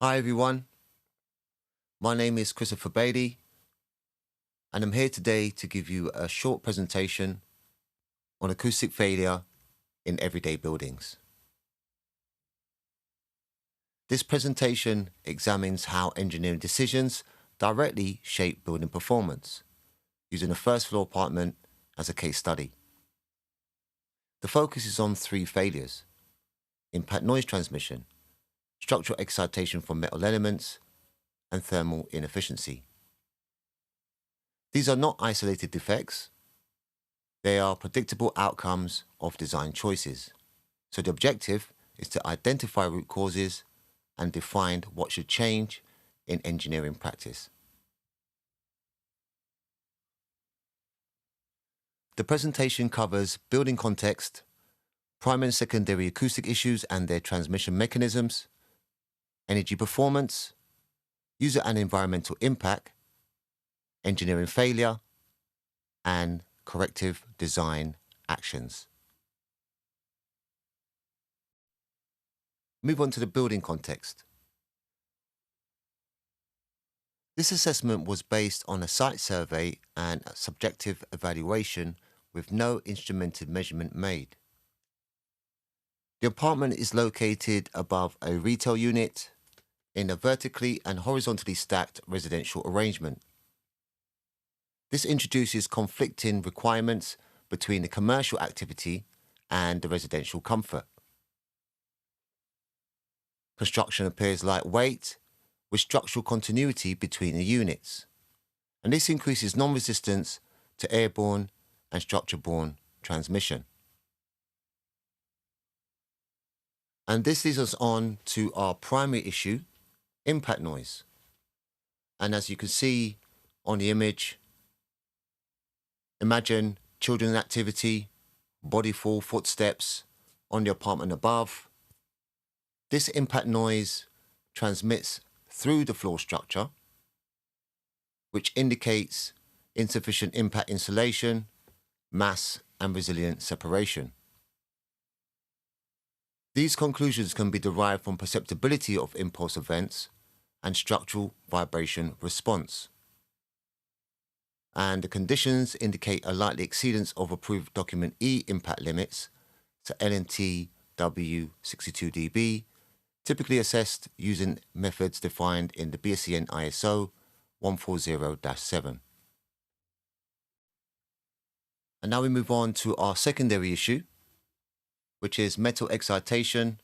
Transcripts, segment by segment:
Hi everyone, my name is Christopher Bailey and I'm here today to give you a short presentation on acoustic failure in everyday buildings. This presentation examines how engineering decisions directly shape building performance, using a first floor apartment as a case study. The focus is on three failures: impact noise transmission, structural excitation from metal elements, and thermal inefficiency. These are not isolated defects. They are predictable outcomes of design choices. So the objective is to identify root causes and define what should change in engineering practice. The presentation covers building context, primary and secondary acoustic issues and their transmission mechanisms, energy performance, user and environmental impact, engineering failure, and corrective design actions. Move on to the building context. This assessment was based on a site survey and a subjective evaluation with no instrumented measurement made. The apartment is located above a retail unit in a vertically and horizontally stacked residential arrangement. This introduces conflicting requirements between the commercial activity and the residential comfort. Construction appears lightweight, with structural continuity between the units, and this increases non-resistance to airborne and structure-borne transmission. And this leads us on to our primary issue, impact noise. And as you can see on the image, imagine children in activity, body fall, footsteps on the apartment above. This impact noise transmits through the floor structure, which indicates insufficient impact insulation, mass and resilient separation. These conclusions can be derived from perceptibility of impulse events and structural vibration response. And the conditions indicate a likely exceedance of approved document E impact limits, so LNT W62 dB, typically assessed using methods defined in the BSCN ISO 140-7. And now we move on to our secondary issue, which is metal excitation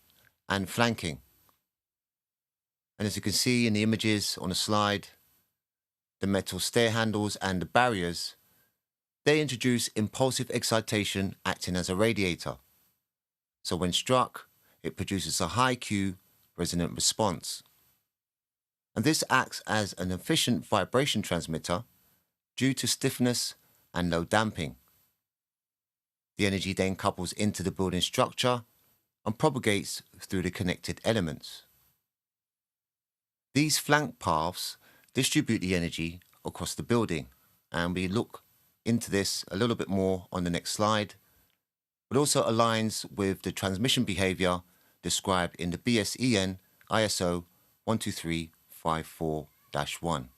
and flanking. And as you can see in the images on the slide, the metal stair handles and the barriers, they introduce impulsive excitation acting as a radiator. So when struck, it produces a high Q resonant response. And this acts as an efficient vibration transmitter due to stiffness and low damping. The energy then couples into the building structure and propagates through the connected elements. These flank paths distribute the energy across the building, and we look into this a little bit more on the next slide, but also aligns with the transmission behaviour described in the BSEN ISO 12354-1.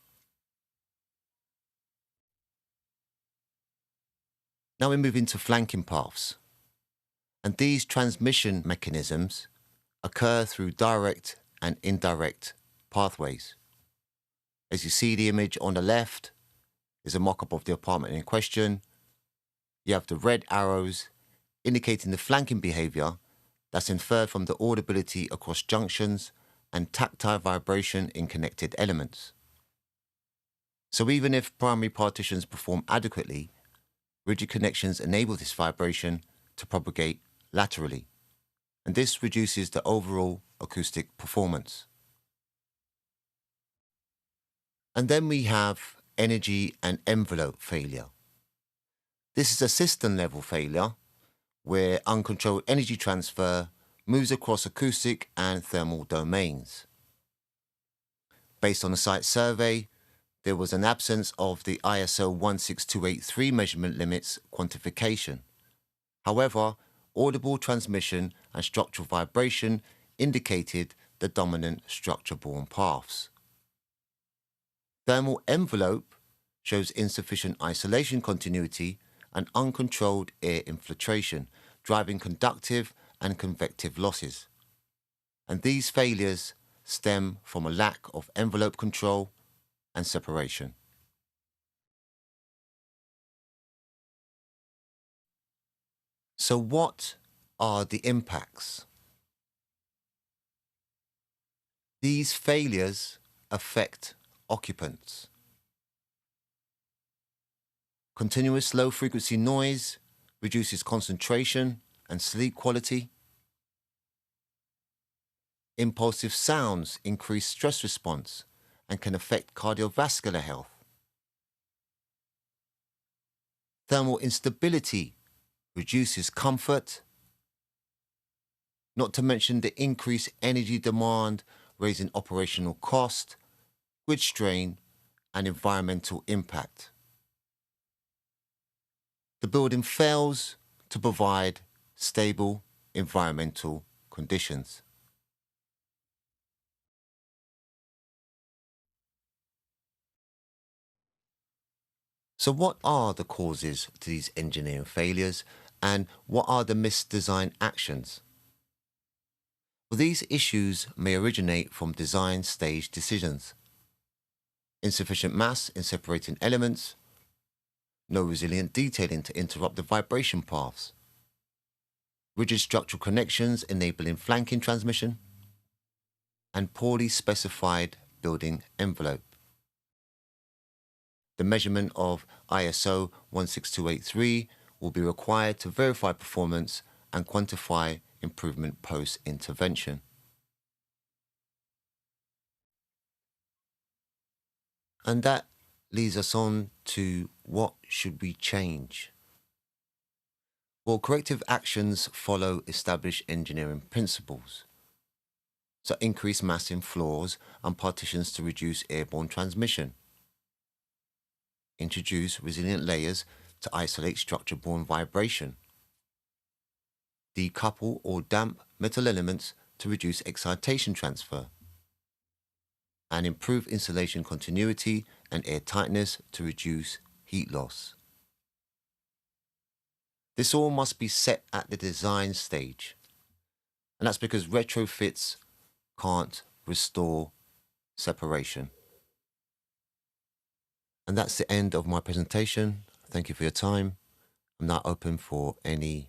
Now we move into flanking paths, and these transmission mechanisms occur through direct and indirect pathways. As you see, the image on the left is a mock-up of the apartment in question. You have the red arrows indicating the flanking behaviour that's inferred from the audibility across junctions and tactile vibration in connected elements. So even if primary partitions perform adequately, rigid connections enable this vibration to propagate laterally, and this reduces the overall acoustic performance. And then we have energy and envelope failure. This is a system level failure where uncontrolled energy transfer moves across acoustic and thermal domains. Based on a site survey, there was an absence of the ISO 16283 measurement limits quantification. However, audible transmission and structural vibration indicated the dominant structure-borne paths. Thermal envelope shows insufficient isolation continuity and uncontrolled air infiltration, driving conductive and convective losses. And these failures stem from a lack of envelope control and separation. So what are the impacts? These failures affect occupants. Continuous low-frequency noise reduces concentration and sleep quality. Impulsive sounds increase stress response and can affect cardiovascular health. Thermal instability reduces comfort, not to mention the increased energy demand, raising operational cost, grid strain, and environmental impact. The building fails to provide stable environmental conditions. So what are the causes to these engineering failures, and what are the misdesign actions? Well, these issues may originate from design stage decisions. Insufficient mass in separating elements, no resilient detailing to interrupt the vibration paths, rigid structural connections enabling flanking transmission, and poorly specified building envelope. The measurement of ISO 16283 will be required to verify performance and quantify improvement post-intervention. And that leads us on to what should we change? Well, corrective actions follow established engineering principles. So increase mass in floors and partitions to reduce airborne transmission. Introduce resilient layers to isolate structure-borne vibration. Decouple or damp metal elements to reduce excitation transfer. And improve insulation continuity and air tightness to reduce heat loss. This all must be set at the design stage. And that's because retrofits can't restore separation. And that's the end of my presentation. Thank you for your time. I'm now open for any